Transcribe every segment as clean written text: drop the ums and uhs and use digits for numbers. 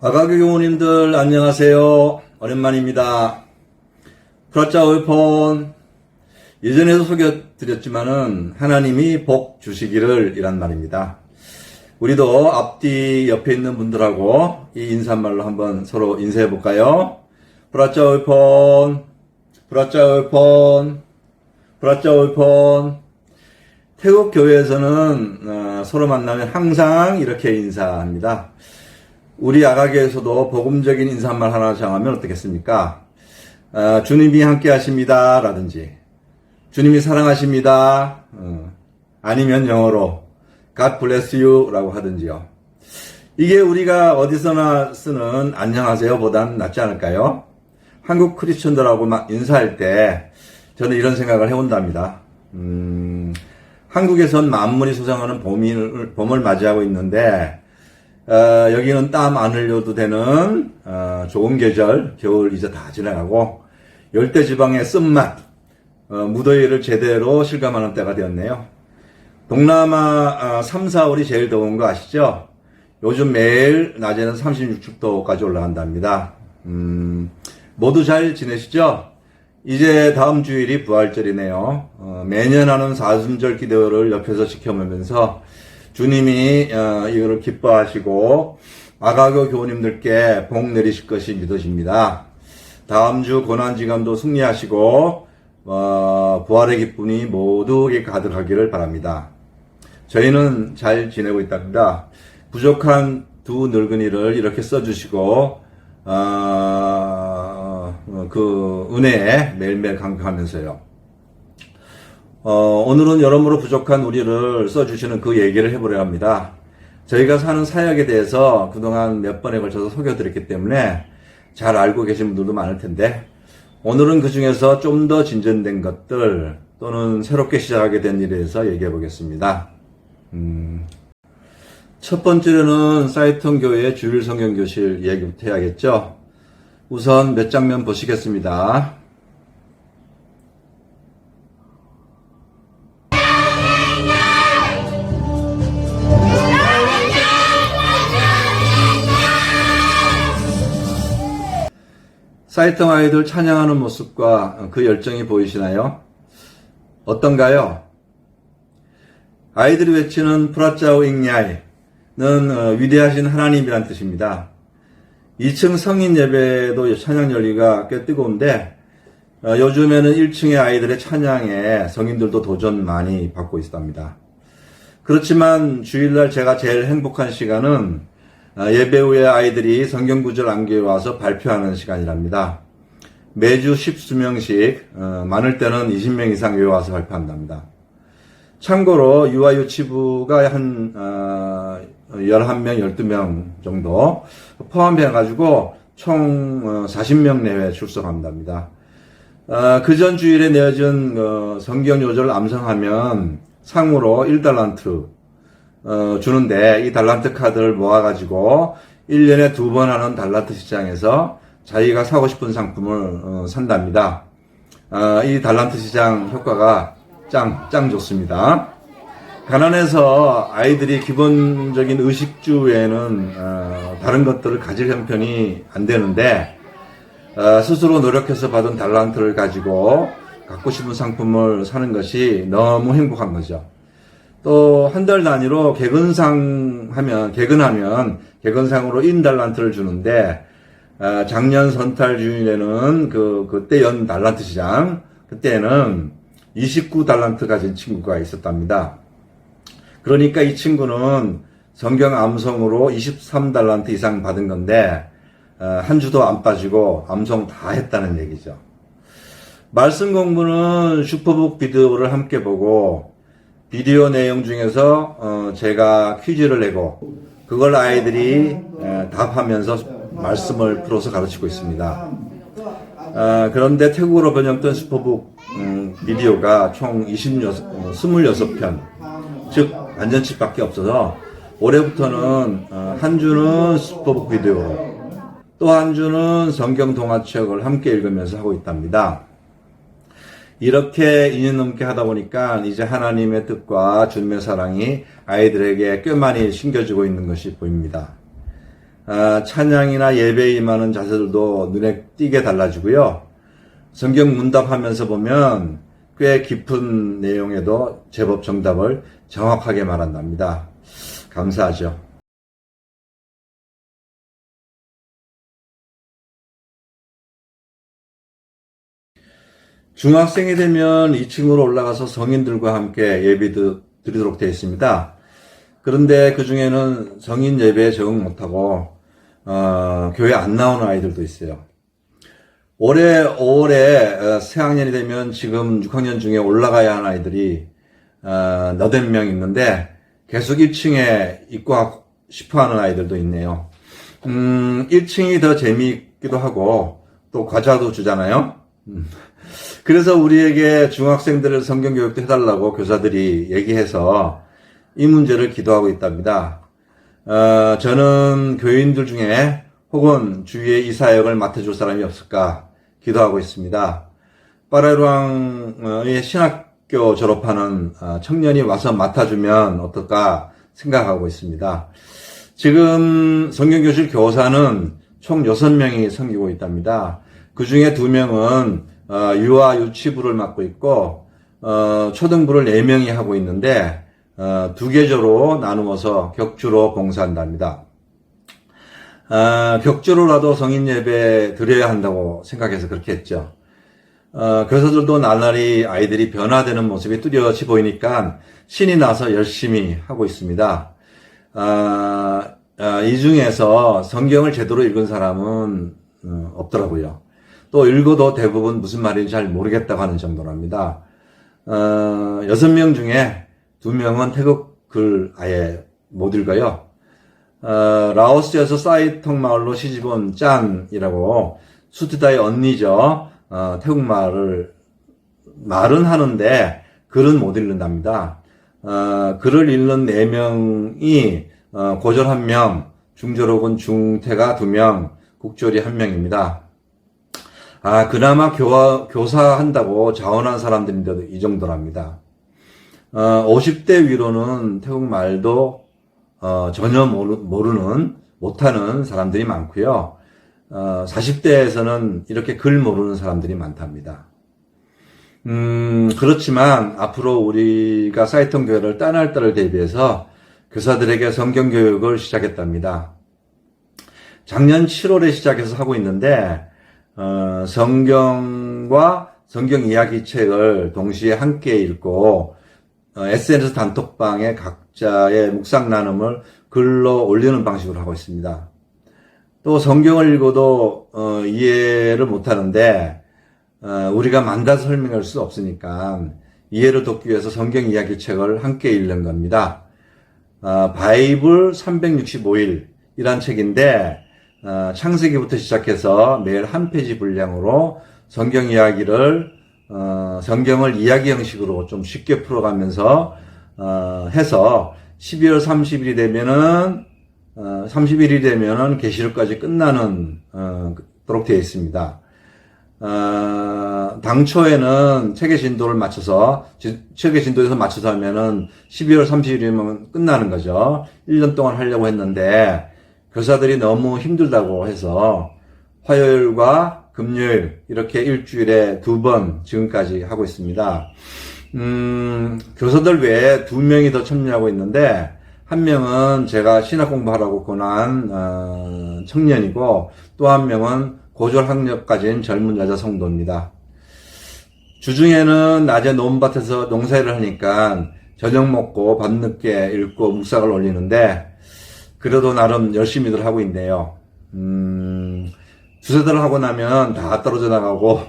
아가교 교우님들 안녕하세요. 오랜만입니다. 프라짜 오이폰 예전에도 소개드렸지만은 하나님이 복 주시기를 이란 말입니다. 우리도 앞뒤 옆에 있는 분들하고 이 인사말로 한번 서로 인사해 볼까요? 프라짜 오이폰, 프라짜 오이폰, 프라짜 오이폰. 태국 교회에서는 서로 만나면 항상 이렇게 인사합니다. 우리 아가교에서도 복음적인 인사말 하나 정하면 어떻겠습니까? 주님이 함께 하십니다 라든지 주님이 사랑하십니다, 아니면 영어로 God bless you 라고 하든지요. 이게 우리가 어디서나 쓰는 안녕하세요 보단 낫지 않을까요? 한국 크리스천들하고 막 인사할 때 저는 이런 생각을 해온답니다. 한국에선 만물이 소생하는 봄을 맞이하고 있는데 여기는 땀 안 흘려도 되는 좋은 계절, 겨울 이제 다 지나가고 열대지방의 쓴맛, 무더위를 제대로 실감하는 때가 되었네요. 동남아 3, 4월이 제일 더운 거 아시죠? 요즘 매일 낮에는 36, 7도까지 올라간답니다. 모두 잘 지내시죠? 이제 다음 주일이 부활절이네요. 매년 하는 사순절 기도를 옆에서 지켜보면서 주님이 이거를 기뻐하시고 아가교 교우님들께 복 내리실 것이 믿어집니다. 다음 주 고난지감도 승리하시고 부활의 기쁨이 모두에게 가득하기를 바랍니다. 저희는 잘 지내고 있답니다. 부족한 두 늙은이를 이렇게 써주시고 그 은혜에 매일매일 감격하면서요. 오늘은 여러모로 부족한 우리를 써주시는 그 얘기를 해보려 합니다. 저희가 사는 사역에 대해서 그동안 몇 번에 걸쳐서 소개해드렸기 때문에 잘 알고 계신 분들도 많을 텐데, 오늘은 그 중에서 좀 더 진전된 것들 또는 새롭게 시작하게 된 일에 대해서 얘기해 보겠습니다. 첫 번째로는 사이턴 교회의 주일 성경교실 얘기부터 해야겠죠. 우선 몇 장면 보시겠습니다. 사이턴 아이들 찬양하는 모습과 그 열정이 보이시나요? 어떤가요? 아이들이 외치는 프라짜오 잉야이는 위대하신 하나님이란 뜻입니다. 2층 성인 예배도 찬양 열기가 꽤 뜨거운데 요즘에는 1층의 아이들의 찬양에 성인들도 도전 많이 받고 있답니다. 그렇지만 주일날 제가 제일 행복한 시간은 예배 후에 아이들이 성경 구절 암기해 와서 발표하는 시간이랍니다. 매주 10수명씩 많을 때는 20명 이상 외워와서 발표한답니다. 참고로 유아 유치부가 한 11명, 12명 정도 포함해가지고 총 40명 내외 출석한답니다. 그 전 주일에 내어진 성경 요절을 암송하면 상으로 1달란트 주는데, 이 달란트 카드를 모아가지고 1년에 2번 하는 달란트 시장에서 자기가 사고 싶은 상품을 산답니다. 이 달란트 시장 효과가 짱 좋습니다. 가난해서 아이들이 기본적인 의식주 외에는 다른 것들을 가질 형편이 안 되는데 스스로 노력해서 받은 달란트를 가지고 갖고 싶은 상품을 사는 것이 너무 행복한 거죠. 또 한 달 단위로 개근하면 개근상으로 1달란트를 주는데 작년 선탈 주일에는 그때 연 달란트 시장, 그때는 29달란트 가진 친구가 있었답니다. 그러니까 이 친구는 성경 암송으로 23달란트 이상 받은 건데 한 주도 안 빠지고 암송 다 했다는 얘기죠. 말씀 공부는 슈퍼북 비디오를 함께 보고 비디오 내용 중에서 제가 퀴즈를 내고 그걸 아이들이 답하면서 말씀을 풀어서 가르치고 있습니다. 그런데 태국어로 번역된 슈퍼북 비디오가 총 26편, 즉 완전치밖에 없어서 올해부터는 한 주는 슈퍼북 비디오, 또 한 주는 성경 동화책을 함께 읽으면서 하고 있답니다. 이렇게 2년 넘게 하다 보니까 이제 하나님의 뜻과 주님의 사랑이 아이들에게 꽤 많이 심겨지고 있는 것이 보입니다. 찬양이나 예배에 임하는 자세들도 눈에 띄게 달라지고요. 성경 문답하면서 보면 꽤 깊은 내용에도 제법 정답을 정확하게 말한답니다. 감사하죠. 중학생이 되면 2층으로 올라가서 성인들과 함께 예배 드리도록 되어 있습니다. 그런데 그 중에는 성인 예배에 적응 못하고 교회 안 나오는 아이들도 있어요. 올해 5월에 새학년이 되면 지금 6학년 중에 올라가야 하는 아이들이 너댓 명 있는데 계속 1층에 있고 싶어 하는 아이들도 있네요. 1층이 더 재미있기도 하고 또 과자도 주잖아요. 그래서 우리에게 중학생들을 성경교육도 해달라고 교사들이 얘기해서 이 문제를 기도하고 있답니다. 저는 교인들 중에 혹은 주위에 이 사역을 맡아줄 사람이 없을까 기도하고 있습니다. 파레루앙의 신학교 졸업하는 청년이 와서 맡아주면 어떨까 생각하고 있습니다. 지금 성경교실 교사는 총 6명이 섬기고 있답니다. 그 중에 2명은 유아 유치부를 맡고 있고 초등부를 4명이 하고 있는데 2계조로 나누어서 격주로 봉사한답니다. 격주로라도 성인 예배 드려야 한다고 생각해서 그렇게 했죠. 교사들도 나날이 아이들이 변화되는 모습이 뚜렷이 보이니까 신이 나서 열심히 하고 있습니다. 이 중에서 성경을 제대로 읽은 사람은 없더라고요. 또 읽어도 대부분 무슨 말인지 잘 모르겠다고 하는 정도랍니다. 6명 중에 2명은 태국글 아예 못 읽어요. 라오스에서 사이통 마을로 시집온 짠이라고 수트다의 언니죠. 태국말은 하는데 글은 못 읽는답니다. 글을 읽는 4명이 고졸 1명, 중졸 중퇴가 2명, 국졸이 1명입니다. 그나마 교사한다고 자원한 사람들인데도 이 정도랍니다. 50대 위로는 태국말도 전혀 모르는, 못하는 사람들이 많고요. 40대에서는 이렇게 글 모르는 사람들이 많답니다. 그렇지만 앞으로 우리가 사이통 교회를 떠날 때를 대비해서 교사들에게 성경 교육을 시작했답니다. 작년 7월에 시작해서 하고 있는데 성경과 성경 이야기 책을 동시에 함께 읽고 SNS 단톡방에 각자의 묵상 나눔을 글로 올리는 방식으로 하고 있습니다. 또 성경을 읽어도 이해를 못하는데 우리가 만나서 설명할 수 없으니까 이해를 돕기 위해서 성경 이야기 책을 함께 읽는 겁니다. 바이블 365일이란 책인데 창세기부터 시작해서 매일 한 페이지 분량으로 성경 이야기를 성경을 이야기 형식으로 좀 쉽게 풀어가면서 해서 12월 30일이 되면은 31일이 되면은 계시록까지 끝나는 도록 되어 있습니다. 당초에는 책의 진도를 맞춰서 책의 진도에서 맞춰서 하면은 12월 30일이면 끝나는 거죠. 1년 동안 하려고 했는데 교사들이 너무 힘들다고 해서 화요일과 금요일 이렇게 일주일에 2번 지금까지 하고 있습니다. 교사들 외에 2명이 더 참여하고 있는데 1명은 제가 신학 공부하라고 권한 청년이고 또 1명은 고졸 학력까지인 젊은 여자 성도입니다. 주중에는 낮에 논밭에서 농사일을 하니까 저녁 먹고 밤늦게 읽고 묵상을 올리는데 그래도 나름 열심히들 하고 있네요. 두세 달을 하고 나면 다 떨어져 나가고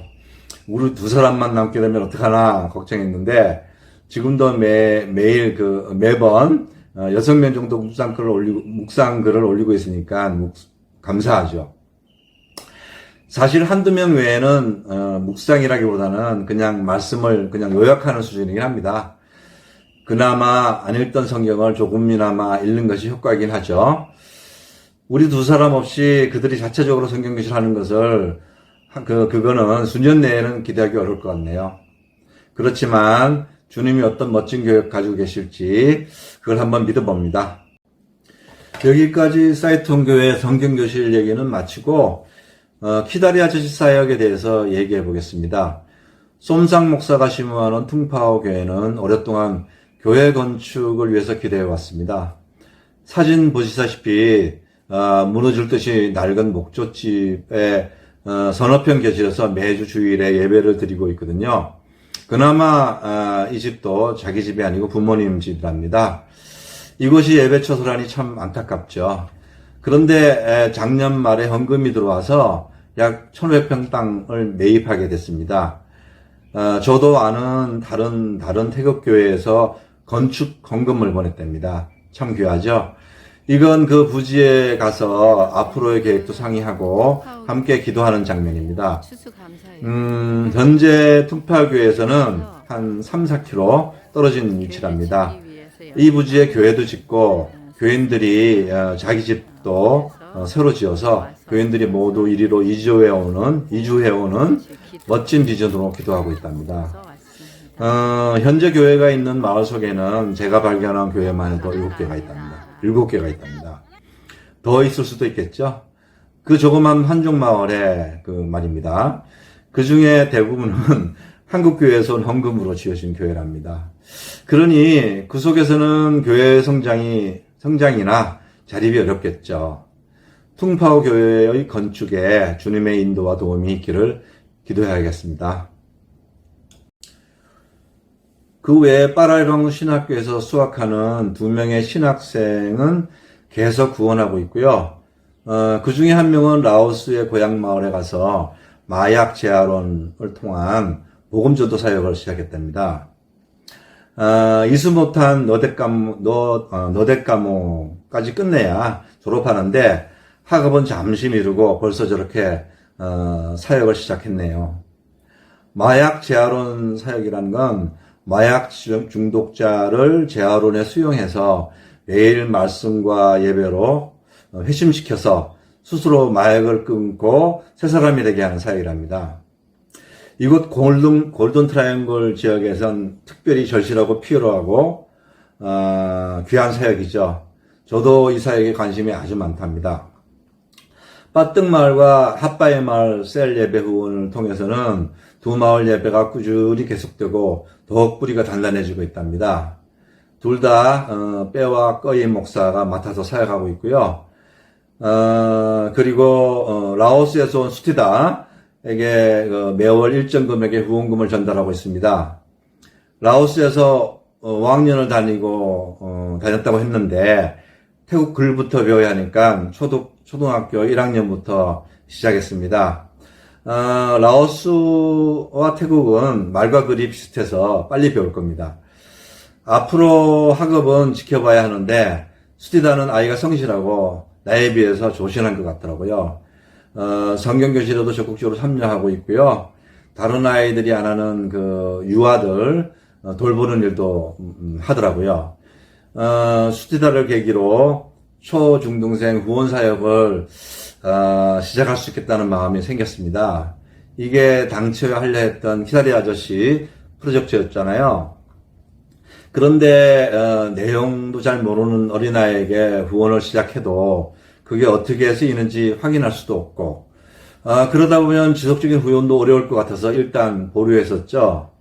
우리 2사람만 남게 되면 어떡하나 걱정했는데 지금도 매일 매번 6명 정도 묵상글을 올리고 있으니까 감사하죠. 사실 1~2명 외에는 묵상이라기보다는 그냥 말씀을 그냥 요약하는 수준이긴 합니다. 그나마 안 읽던 성경을 조금이나마 읽는 것이 효과이긴 하죠. 우리 2사람 없이 그들이 자체적으로 성경교실 하는 것을 그거는 수년 내에는 기대하기 어려울 것 같네요. 그렇지만 주님이 어떤 멋진 교육 가지고 계실지 그걸 한번 믿어봅니다. 여기까지 사이통교회 성경교실 얘기는 마치고 키다리 아저씨 사역에 대해서 얘기해 보겠습니다. 솜상 목사가 심무하는 퉁파오 교회는 오랫동안 교회 건축을 위해서 기도해 왔습니다. 사진 보시다시피 무너질 듯이 낡은 목조집에 서너 평 교실에서 매주 주일에 예배를 드리고 있거든요. 그나마 이 집도 자기 집이 아니고 부모님 집이랍니다. 이곳이 예배 처소라니 참 안타깝죠. 그런데 작년 말에 헌금이 들어와서 약 1,500평 땅을 매입하게 됐습니다. 저도 아는 다른 태극교회에서 건축 헌금을 보냈답니다. 참 귀하죠. 이건 그 부지에 가서 앞으로의 계획도 상의하고 함께 기도하는 장면입니다. 현재 퉁파교회에서는 한 3, 4km 떨어진 위치랍니다. 이 부지에 교회도 짓고 교인들이 자기 집도 새로 지어서 교인들이 모두 이리로 이주해오는 멋진 비전으로 기도하고 있답니다. 현재 교회가 있는 마을 속에는 제가 발견한 교회만 해도 7개가 있답니다. 7개가 있답니다. 더 있을 수도 있겠죠. 그 조그만 한중 마을에 말입니다. 그 중에 대부분은 한국교회에서 온 헌금으로 지어진 교회랍니다. 그러니 그 속에서는 교회 성장이나 자립이 어렵겠죠. 퉁파오 교회의 건축에 주님의 인도와 도움이 있기를 기도해야겠습니다. 그 외에 빠라이롱 신학교에서 수학하는 2명의 신학생은 계속 구원하고 있고요. 그 중에 한 명은 라오스의 고향 마을에 가서 마약 재활원을 통한 복음전도 사역을 시작했답니다. 이수 못한 너댓가모까지 끝내야 졸업하는데 학업은 잠시 미루고 벌써 저렇게 사역을 시작했네요. 마약 재활원 사역이라는 건 마약 중독자를 재활원에 수용해서 매일 말씀과 예배로 회심시켜서 스스로 마약을 끊고 새 사람이 되게 하는 사역이랍니다. 이곳 골든 트라이앵글 지역에선 특별히 절실하고 필요하고 귀한 사역이죠. 저도 이 사역에 관심이 아주 많답니다. 빠뜩마을과 핫바이마을 셀 예배 후원을 통해서는 두 마을 예배가 꾸준히 계속되고 더욱 뿌리가 단단해지고 있답니다. 둘 다 빼와 꺼임 목사가 맡아서 사역하고 있고요. 그리고 라오스에서 온 수티다에게 매월 일정 금액의 후원금을 전달하고 있습니다. 라오스에서 5학년을 다녔다고 했는데 태국 글부터 배워야 하니까 초등학교 1학년부터 시작했습니다. 라오스와 태국은 말과 글이 비슷해서 빨리 배울 겁니다. 앞으로 학업은 지켜봐야 하는데 수티다는 아이가 성실하고 나에 비해서 조신한 것 같더라고요. 성경교실에도 적극적으로 참여하고 있고요. 다른 아이들이 안 하는 유아들 돌보는 일도 하더라고요. 수티다를 계기로 초중등생 후원사역을 시작할 수 있겠다는 마음이 생겼습니다. 이게 당초에 하려 했던 키다리 아저씨 프로젝트였잖아요. 그런데 내용도 잘 모르는 어린아이에게 후원을 시작해도 그게 어떻게 쓰이는지 확인할 수도 없고 그러다 보면 지속적인 후원도 어려울 것 같아서 일단 보류했었죠.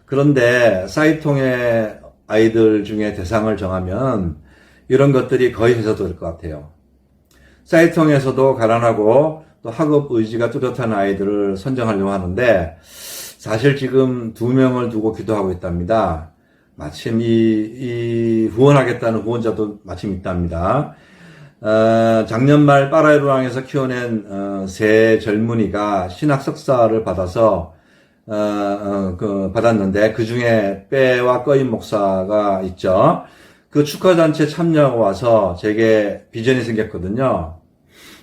그런데 사이통의 아이들 중에 대상을 정하면 이런 것들이 거의 해소될 것 같아요. 사이통에서도 가난하고 또 학업 의지가 뚜렷한 아이들을 선정하려고 하는데 사실 지금 2명을 두고 기도하고 있답니다. 마침 이 후원하겠다는 후원자도 마침 있답니다. 작년 말 빠라이루랑에서 키워낸 세 젊은이가 신학 석사를 받아서 받았는데 그 중에 빼와 꺼임 목사가 있죠. 그 축하잔치에 참여하고 와서 제게 비전이 생겼거든요.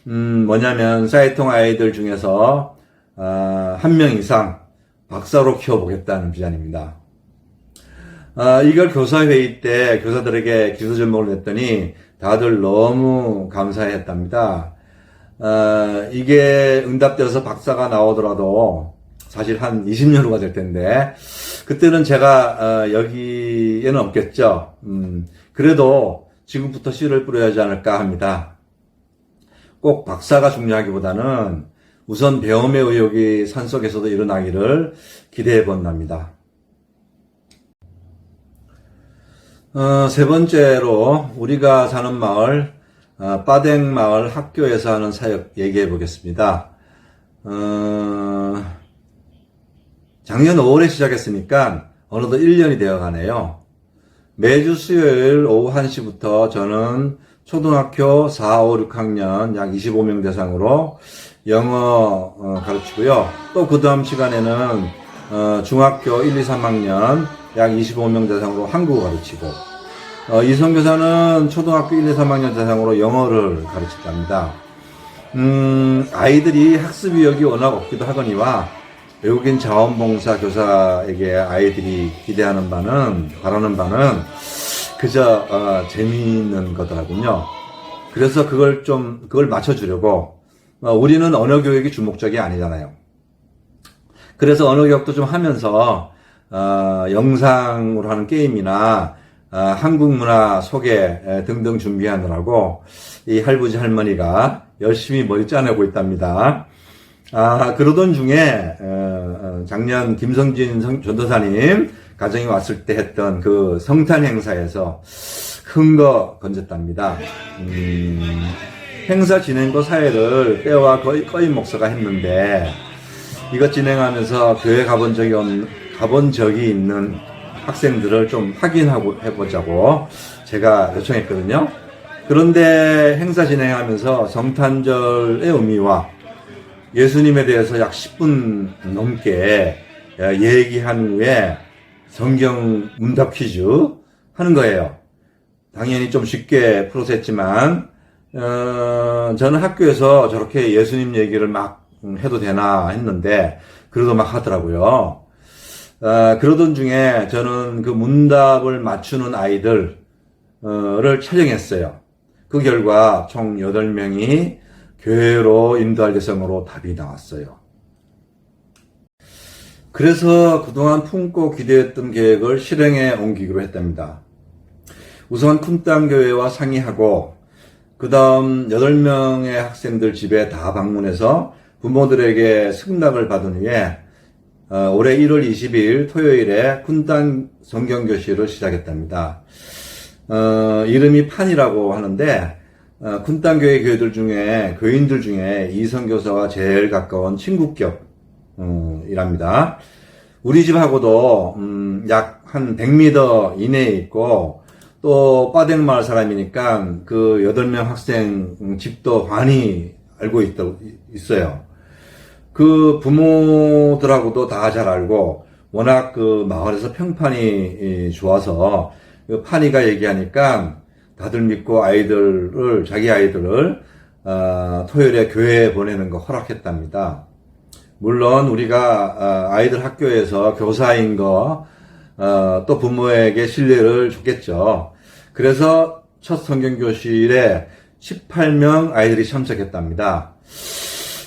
뭐냐면 사이통 아이들 중에서 한 명 이상 박사로 키워보겠다는 비전입니다. 이걸 교사회의 때 교사들에게 기도 제목을 냈더니 다들 너무 감사했답니다. 이게 응답되어서 박사가 나오더라도 사실 한 20년 후가 될 텐데 그때는 제가 여기에는 없겠죠. 그래도 지금부터 씨를 뿌려야 하지 않을까 합니다. 꼭 박사가 중요하기보다는 우선 배움의 의욕이 산속에서도 일어나기를 기대해 본답니다. 세 번째로 우리가 사는 마을, 빠댕 마을 학교에서 하는 사역 얘기해 보겠습니다. 작년 5월에 시작했으니까 어느덧 1년이 되어 가네요. 매주 수요일 오후 1시부터 저는 초등학교 4, 5, 6학년 약 25명 대상으로 영어 가르치고요. 또 그 다음 시간에는 중학교 1, 2, 3학년 약 25명 대상으로 한국어 가르치고 이 선교사는 초등학교 1, 2, 3학년 대상으로 영어를 가르친답니다. 아이들이 학습 의욕이 워낙 없기도 하거니와 외국인 자원봉사 교사에게 아이들이 바라는 바는 그저 재미있는 거더라군요. 그래서 그걸 맞춰주려고 우리는 언어 교육이 주목적이 아니잖아요. 그래서 언어 교육도 좀 하면서 영상으로 하는 게임이나 한국 문화 소개 등등 준비하느라고 이 할아버지 할머니가 열심히 머리 짜내고 있답니다. 그러던 중에 작년 김성진 전도사님 가정이 왔을 때 했던 그 성탄 행사에서 큰 거 건졌답니다. 행사 진행과 사회를 빼와 꺼인 목사가 했는데 이것 진행하면서 교회 가본 적이 있는 학생들을 좀 확인하고 해보자고 제가 요청했거든요. 그런데 행사 진행하면서 성탄절의 의미와 예수님에 대해서 약 10분 넘게 얘기한 후에 성경 문답 퀴즈 하는 거예요. 당연히 좀 쉽게 풀어서 했지만 저는 학교에서 저렇게 예수님 얘기를 막 해도 되나 했는데 그래도 막 하더라고요. 그러던 중에 저는 그 문답을 맞추는 아이들을 촬영했어요. 그 결과 총 8명이 교회로 인도할 예정으로 답이 나왔어요. 그래서 그동안 품고 기대했던 계획을 실행에 옮기기로 했답니다. 우선 쿤땅교회와 상의하고 그 다음 8명의 학생들 집에 다 방문해서 부모들에게 승낙을 받은 후에 올해 1월 20일 토요일에 쿤땅 성경교실을 시작했답니다. 이름이 판이라고 하는데 쿤땅교회 교인들 중에 이 선교사와 제일 가까운 친구격이랍니다. 우리 집하고도 약 한 100m 이내에 있고 또 빠댕마을 사람이니까 그 8명 학생 집도 환히 알고 있어요. 그 부모들하고도 다 잘 알고 워낙 그 마을에서 평판이 좋아서 그 판이가 얘기하니까 다들 믿고 자기 아이들을 토요일에 교회에 보내는 거 허락했답니다. 물론 우리가 아이들 학교에서 교사인 거 또 부모에게 신뢰를 줬겠죠. 그래서 첫 성경교실에 18명 아이들이 참석했답니다.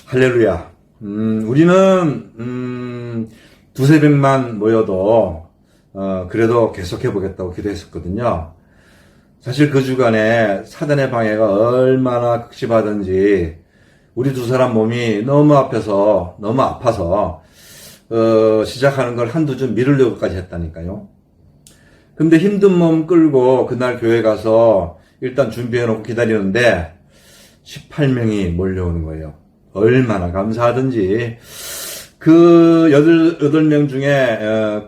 할렐루야. 우리는 두세 명만 모여도 그래도 계속해보겠다고 기도했었거든요. 사실 그 주간에 사단의 방해가 얼마나 극심하던지 우리 두 사람 몸이 너무 아파서 시작하는 걸 한두 주 미루려고까지 했다니까요. 근데 힘든 몸 끌고 그날 교회 가서 일단 준비해놓고 기다리는데 18명이 몰려오는 거예요. 얼마나 감사하든지. 그 8명 중에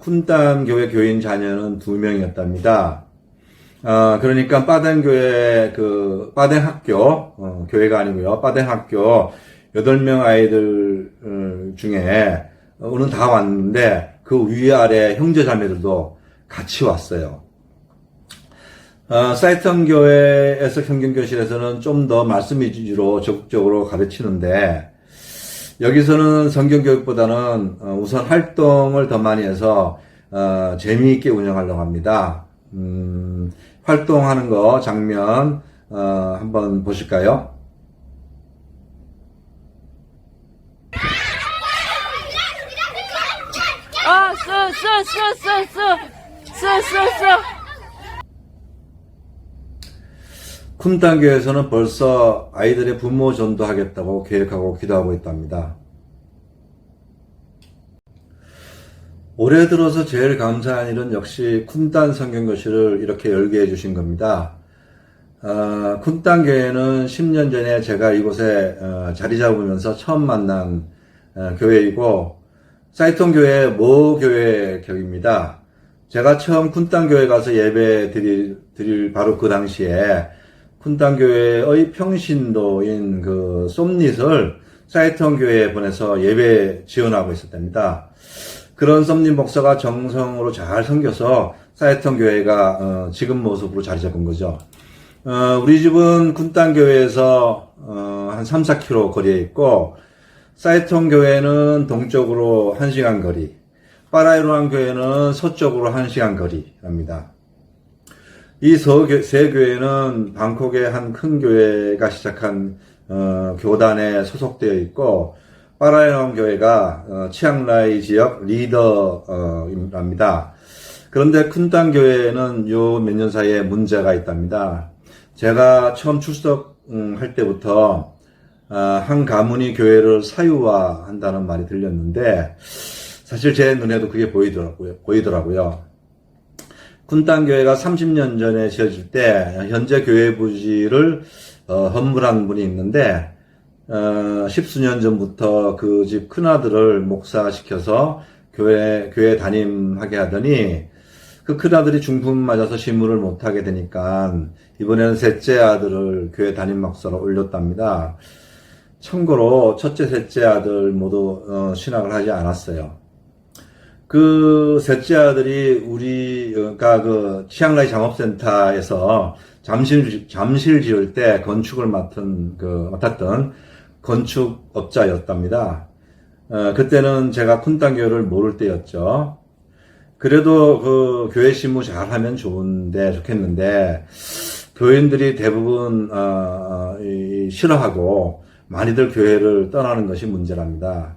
쿤땅 교회 교인 자녀는 2명이었답니다. 그러니까 빠댕교회 빠댕학교 교회가 아니고요. 빠댕학교 8명 아이들 중에 오늘 다 왔는데 그 위아래 형제자매들도 같이 왔어요. 사이턴교회에서 성경교실에서는 좀 더 말씀 위주로 적극적으로 가르치는데 여기서는 성경교육보다는 우선 활동을 더 많이 해서 재미있게 운영하려고 합니다. 활동하는 거 장면 한번 보실까요? 쿤탄교에서는 벌써 아이들의 부모 전도하겠다고 계획하고 기도하고 있답니다. 올해 들어서 제일 감사한 일은 역시 쿤탄 성경교실을 이렇게 열게 해주신 겁니다. 쿤탄 교회는 10년 전에 제가 이곳에 자리 잡으면서 처음 만난 교회이고, 사이통 교회 모교회 격입니다. 제가 처음 쿤탄 교회 가서 예배 드릴 바로 그 당시에 쿤탄 교회의 평신도인 그 쏨닛을 사이통 교회에 보내서 예배 지원하고 있었답니다. 그런 쏨닛 목사가 정성으로 잘 섬겨서 사이통 교회가 지금 모습으로 자리 잡은 거죠. 우리 집은 쿤탄 교회에서 한 3, 4km 거리에 있고, 사이통 교회는 동쪽으로 1시간 거리, 파라이루앙 교회는 서쪽으로 1시간 거리랍니다. 이 세 교회는 방콕의 한 큰 교회가 시작한 교단에 소속되어 있고, 파라이루앙 교회가 치앙라이 지역 리더랍니다. 그런데 쿤탄 교회는 요 몇 년 사이에 문제가 있답니다. 제가 처음 출석할 때부터 한 가문이 교회를 사유화한다는 말이 들렸는데, 사실 제 눈에도 그게 보이더라고요. 쿤탄 교회가 30년 전에 지어질 때 현재 교회 부지를 헌물한 분이 있는데, 10수년 전부터 그 집 큰아들을 목사시켜서 교회 담임하게 하더니, 그 큰아들이 중풍 맞아서 시무를 못하게 되니까 이번에는 셋째 아들을 교회 담임 목사로 올렸답니다. 참고로 첫째, 셋째 아들 모두 신학을 하지 않았어요. 그 셋째 아들이 그러니까 그 치앙라이 장업센터에서 잠실 지을 때 건축을 맡았던 건축업자였답니다. 그때는 제가 쿤탄 교회를 모를 때였죠. 그래도 그 교회 시무 잘하면 좋겠는데, 교인들이 대부분 싫어하고 많이들 교회를 떠나는 것이 문제랍니다.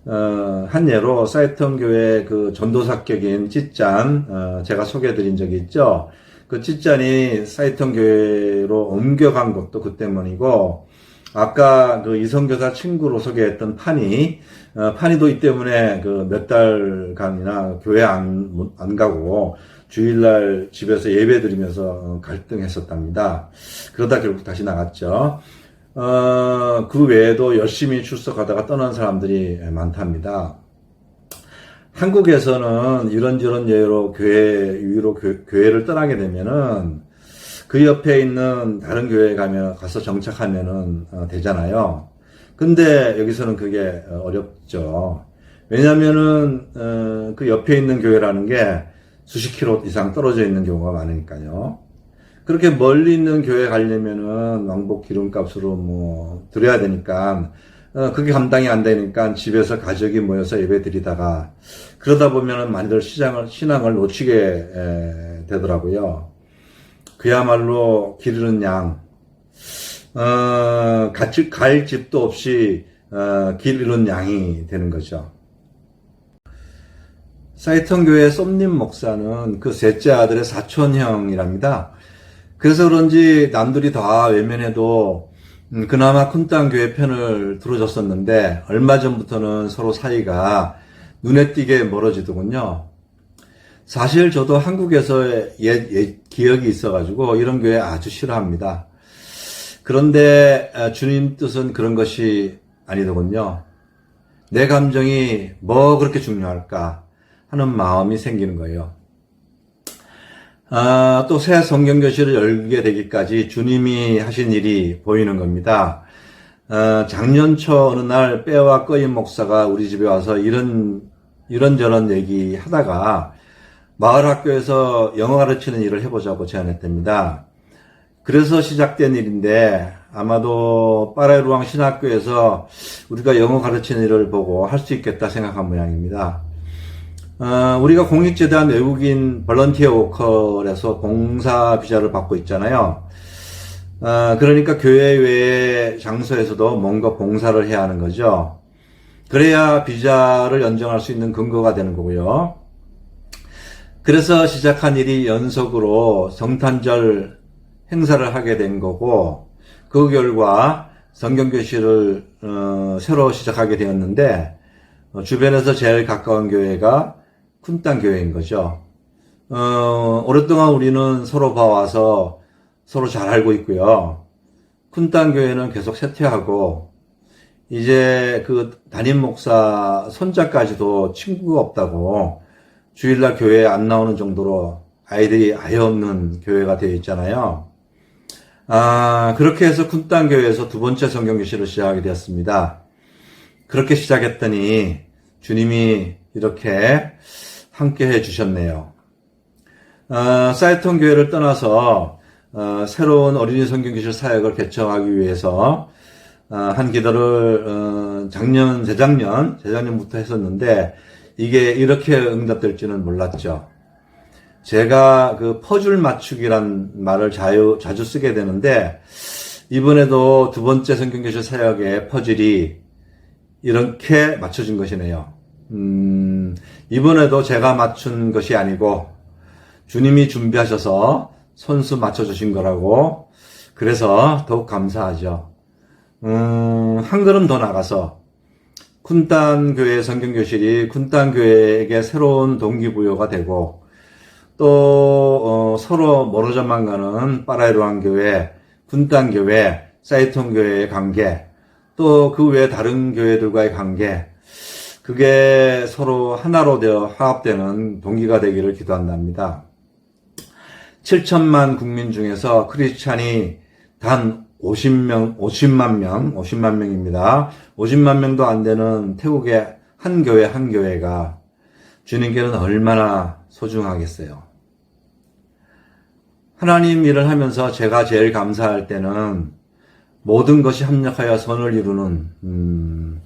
한 예로 사이통 교회 그 전도사격인 찌짠, 제가 소개해드린 적이 있죠. 그 찌짠이 사이통 교회로 옮겨간 것도 그 때문이고, 아까 그 이성교사 친구로 소개했던 파니도 이 때문에 그 몇 달간이나 교회 안 가고 주일날 집에서 예배 드리면서 갈등했었답니다. 그러다 결국 다시 나갔죠. 그 외에도 열심히 출석하다가 떠난 사람들이 많답니다. 한국에서는 이런저런 예로 교회를 떠나게 되면은 그 옆에 있는 다른 교회에 가서 정착하면은 되잖아요. 근데 여기서는 그게 어렵죠. 왜냐면은 그 옆에 있는 교회라는 게 수십 킬로 이상 떨어져 있는 경우가 많으니까요. 그렇게 멀리 있는 교회 가려면은 왕복 기름값으로 드려야 되니까 그게 감당이 안 되니까 집에서 가족이 모여서 예배 드리다가 그러다 보면은 많이들 신앙을 놓치게 되더라고요. 그야말로 길 잃은 양, 갈 집도 없이 길 잃은 양이 되는 거죠. 사이통 교회 쏨님 목사는 그 셋째 아들의 사촌형이랍니다. 그래서 그런지 남들이 다 외면해도 그나마 쿤탄 교회 편을 들어줬었는데 얼마 전부터는 서로 사이가 눈에 띄게 멀어지더군요. 사실 저도 한국에서 기억이 있어가지고 이런 교회 아주 싫어합니다. 그런데 주님 뜻은 그런 것이 아니더군요. 내 감정이 뭐 그렇게 중요할까 하는 마음이 생기는 거예요. 또 새 성경교실을 열게 되기까지 주님이 하신 일이 보이는 겁니다. 작년 초 어느 날 빼와 꺼인 목사가 우리 집에 와서 이런저런 얘기 하다가 마을 학교에서 영어 가르치는 일을 해보자고 제안했답니다. 그래서 시작된 일인데 아마도 파라이루앙 신학교에서 우리가 영어 가르치는 일을 보고 할 수 있겠다 생각한 모양입니다. 우리가 공익재단 외국인 볼런티어 워커에서 봉사 비자를 받고 있잖아요. 그러니까 교회 외의 장소에서도 뭔가 봉사를 해야 하는 거죠. 그래야 비자를 연장할 수 있는 근거가 되는 거고요. 그래서 시작한 일이 연속으로 성탄절 행사를 하게 된 거고, 그 결과 성경교실을 새로 시작하게 되었는데, 주변에서 제일 가까운 교회가 쿤땅 교회인 거죠. 오랫동안 우리는 서로 봐와서 서로 잘 알고 있고요. 쿤땅 교회는 계속 쇠퇴하고, 이제 그 담임 목사 손자까지도 친구가 없다고 주일날 교회에 안 나오는 정도로 아이들이 아예 없는 교회가 되어 있잖아요. 그렇게 해서 쿤땅 교회에서 두 번째 성경교실을 시작하게 되었습니다. 그렇게 시작했더니 주님이 이렇게 함께 해 주셨네요. 사이톤 교회를 떠나서 새로운 어린이 성경교실 사역을 개척하기 위해서 한 기도를 재작년부터 했었는데 이게 이렇게 응답될지는 몰랐죠. 제가 그 퍼즐 맞추기란 말을 자주 쓰게 되는데 이번에도 두 번째 성경교실 사역의 퍼즐이 이렇게 맞춰진 것이네요. 이번에도 제가 맞춘 것이 아니고 주님이 준비하셔서 손수 맞춰주신 거라고, 그래서 더욱 감사하죠. 한 걸음 더 나가서 쿤땅 교회 성경교실이 쿤땅 교회에게 새로운 동기부여가 되고, 또 서로 멀어져만 가는 파라이로안 교회, 쿤땅 교회, 사이톤 교회의 관계, 또 그 외 다른 교회들과의 관계, 그게 서로 하나로 되어 화합되는 동기가 되기를 기도한답니다. 7천만 국민 중에서 크리스찬이 단 50만 명입니다. 50만 명도 안 되는 태국의 한 교회가 주님께는 얼마나 소중하겠어요. 하나님 일을 하면서 제가 제일 감사할 때는 모든 것이 합력하여 선을 이루는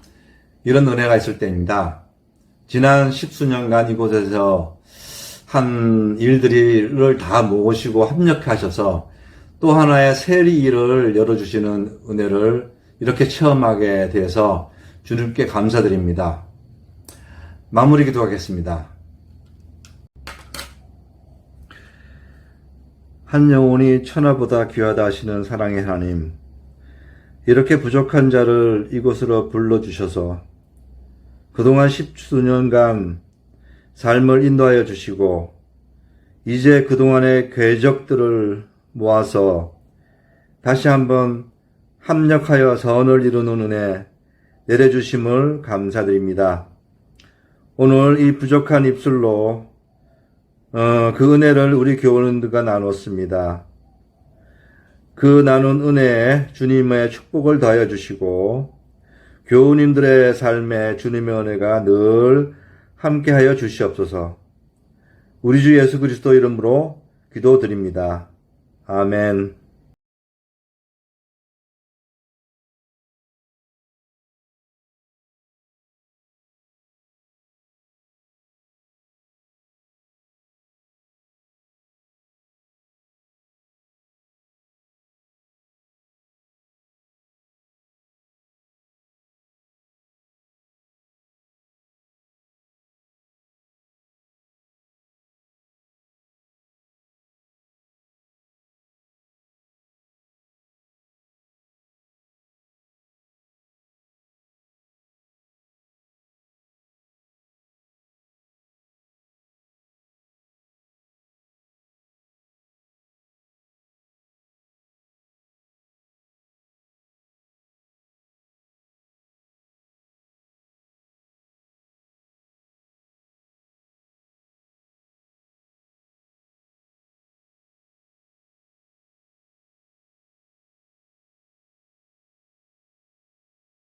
이런 은혜가 있을 때입니다. 지난 10수년간 이곳에서 한 일들을 다 모으시고 합력하셔서 또 하나의 세리 일을 열어주시는 은혜를 이렇게 체험하게 돼서 주님께 감사드립니다. 마무리 기도하겠습니다. 한 영혼이 천하보다 귀하다 하시는 사랑의 하나님, 이렇게 부족한 자를 이곳으로 불러주셔서 그동안 10수년간 삶을 인도하여 주시고 이제 그동안의 궤적들을 모아서 다시 한번 합력하여 선을 이루는 은혜 내려주심을 감사드립니다. 오늘 이 부족한 입술로 그 은혜를 우리 교우님들과 나눴습니다. 그 나눈 은혜에 주님의 축복을 더하여 주시고 교우님들의 삶에 주님의 은혜가 늘 함께하여 주시옵소서. 우리 주 예수 그리스도 이름으로 기도드립니다. 아멘.